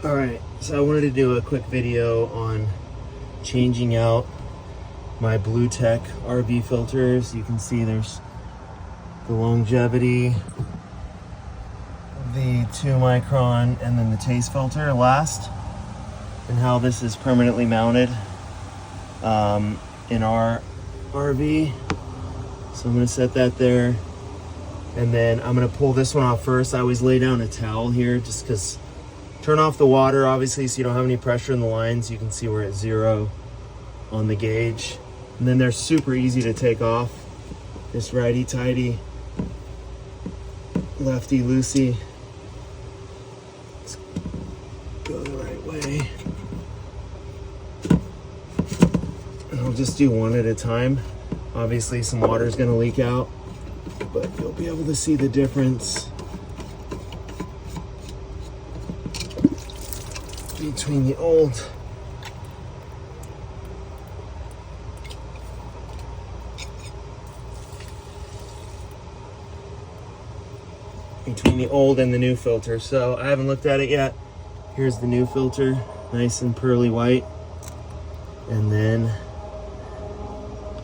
All right, so I wanted to do a quick video on changing out my BlueTech RV filters. You can see there's the longevity, the 2 micron, and then the taste filter last, and how this is permanently mounted in our RV. So I'm gonna set that there, and then I'm gonna pull this one off first. I always lay down a towel here just because. Turn off the water, obviously, so you don't have any pressure in the lines. You can see we're at 0 on the gauge. And then they're super easy to take off. Just righty-tighty, lefty-loosey. Let's go the right way. And I'll just do one at a time. Obviously, some water is gonna leak out, but you'll be able to see the difference between the old and the new filter. So I haven't looked at it yet. Here's the new filter, nice and pearly white. And then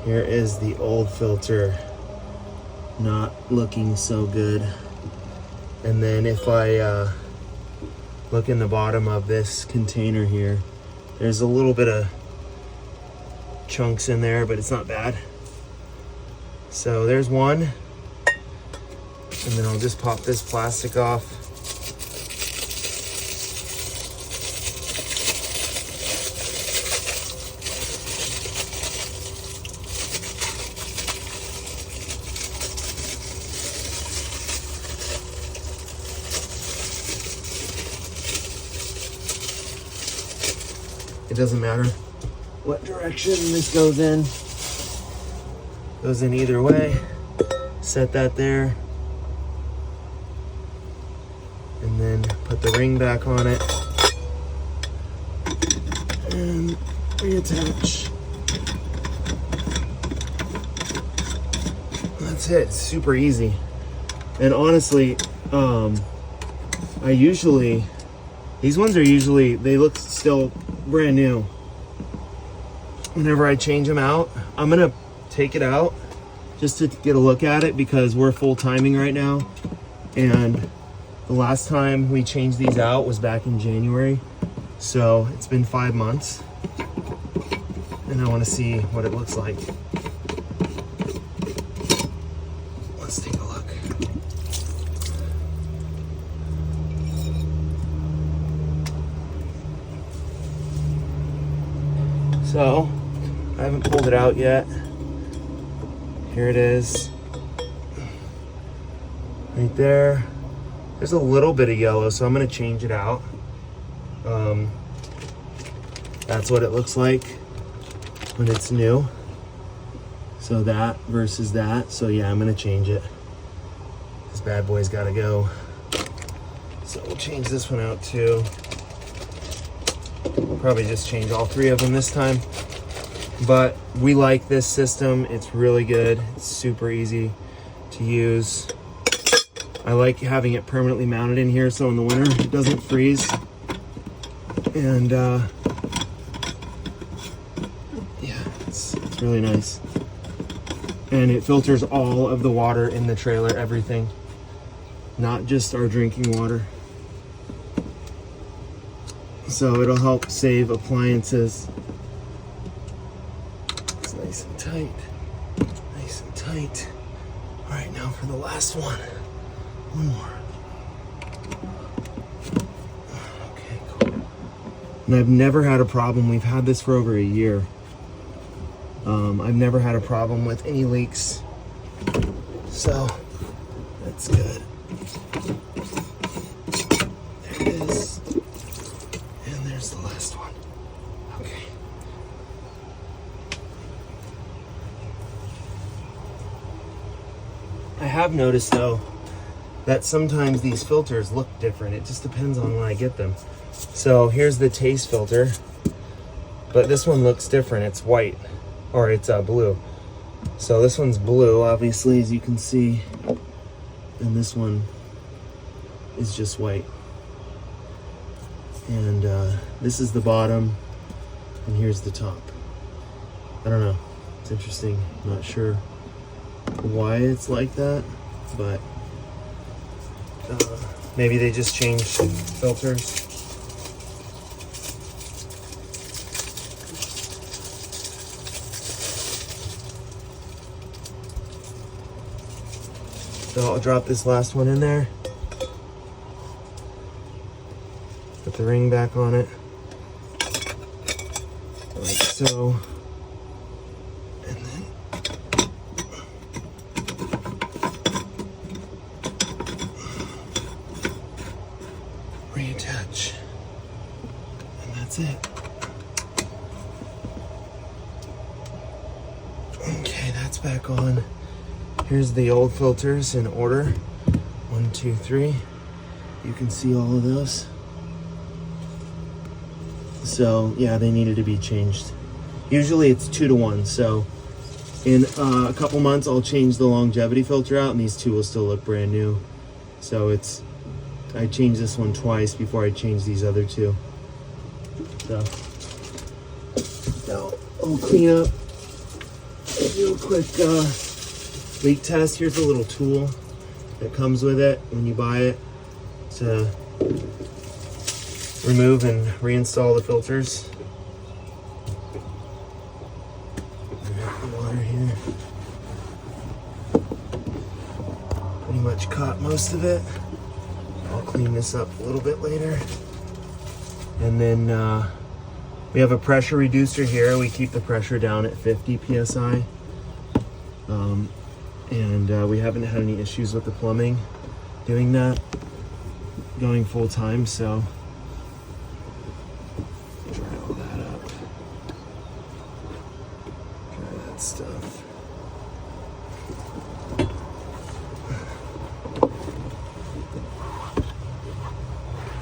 here is the old filter, not looking so good. And then if I look in the bottom of this container here, there's a little bit of chunks in there, but it's not bad. So there's one, and then I'll just pop this plastic off. It doesn't matter what direction this goes in. Goes in either way. Set that there. And then put the ring back on it. And reattach. That's it. It's super easy. And honestly, these ones are usually, they look still brand new. Whenever I change them out, I'm gonna take it out just to get a look at it because we're full timing right now. And the last time we changed these out was back in January. So it's been 5 months. And I wanna see what it looks like. Let's take a look. So, I haven't pulled it out yet. Here it is. Right there. There's a little bit of yellow, so I'm gonna change it out. That's what it looks like when it's new. So that versus that. So yeah, I'm gonna change it. This bad boy's gotta go. So we'll change this one out too. We'll probably just change all 3 of them this time. But we like this system. It's really good. It's super easy to use. I like having it permanently mounted in here so in the winter it doesn't freeze. And yeah, it's really nice. And it filters all of the water in the trailer, everything. Not just our drinking water. So it'll help save appliances. It's nice and tight. Nice and tight. All right, now for the last one. One more. Okay, cool. And I've never had a problem. We've had this for over a year. I've never had a problem with any leaks. So that's good. There it is. And there's the last one. Okay. I have noticed though that sometimes these filters look different. It just depends on when I get them. So here's the taste filter, but this one looks different. It's white, or it's blue. So this one's blue, obviously, as you can see, and this one is just white. And this is the bottom, and here's the top. I don't know. It's interesting. I'm not sure why it's like that, but maybe they just changed filters. So I'll drop this last one in there. Put the ring back on it. Like so. And then reattach. And that's it. Okay, that's back on. Here's the old filters in order. 1, 2, 3. You can see all of those. So yeah, they needed to be changed. Usually it's 2 to 1. So in a couple months, I'll change the longevity filter out, and these two will still look brand new. So I changed this one twice before I changed these other two. So now I'll clean up, do a quick leak test. Here's a little tool that comes with it when you buy it to remove and reinstall the filters. The water here pretty much caught most of it. I'll clean this up a little bit later. And then we have a pressure reducer here. We keep the pressure down at 50 psi. And we haven't had any issues with the plumbing doing that, going full time, so dry all that up. Dry that stuff.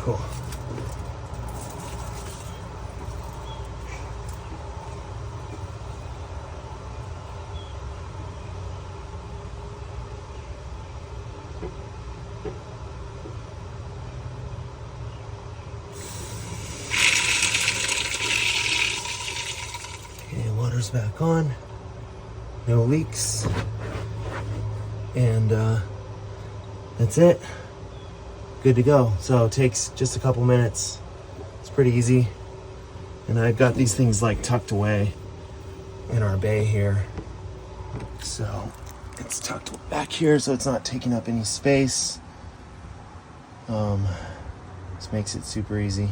Cool. Water's back on, no leaks, and that's it. Good to go. So it takes just a couple minutes. It's pretty easy, and I've got these things like tucked away in our bay here, so it's tucked back here so it's not taking up any space. This makes it super easy.